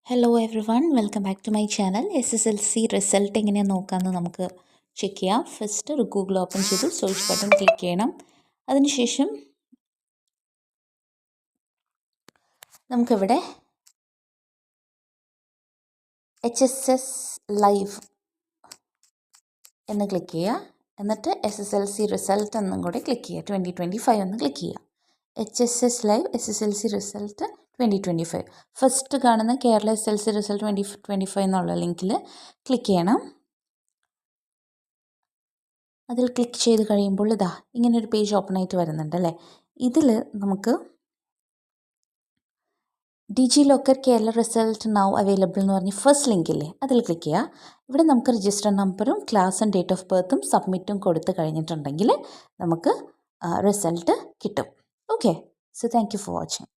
Hello everyone welcome back to my channel. SSLC result എങ്ങനെയാണ് നോക്കാമെന്ന് നമുക്ക് check ചെയ്യാം. ഫസ്റ്റ് ഒരു ഗൂഗിൾ ഓപ്പൺ ചെയ്തു സെർച്ച് ബട്ടൺ ക്ലിക്ക് ചെയ്യണം. അതിനുശേഷം നമുക്കിവിടെ HSS ലൈവ് എന്ന് ക്ലിക്ക് ചെയ്യുക. എന്നിട്ട് SSLC റിസൾട്ട് എന്നും കൂടെ ക്ലിക്ക് ചെയ്യുക. 2025 എന്ന് ക്ലിക്ക് ചെയ്യുക. HSS live SSLC result 2025. First കാണുന്ന കേരള SSLC റിസൾട്ട് 2025 എന്നുള്ള ലിങ്കിൽ ക്ലിക്ക് ചെയ്യണം. അതിൽ ക്ലിക്ക് ചെയ്ത് കഴിയുമ്പോൾ ഇതാ ഇങ്ങനൊരു പേജ് ഓപ്പൺ ആയിട്ട് വരുന്നുണ്ട് അല്ലേ. ഇതിൽ നമുക്ക് DigiLocker Kerala result now available എന്ന് പറഞ്ഞ് ഫസ്റ്റ് ലിങ്കില്ലേ അതിൽ ക്ലിക്ക് ചെയ്യുക. ഇവിടെ നമുക്ക് രജിസ്റ്റർ നമ്പറും ക്ലാസ്സും ഡേറ്റ് ഓഫ് ബർത്തും സബ്മിറ്റും കൊടുത്ത് കഴിഞ്ഞിട്ടുണ്ടെങ്കിൽ നമുക്ക് റിസൾട്ട് കിട്ടും. Okay, so thank you for watching.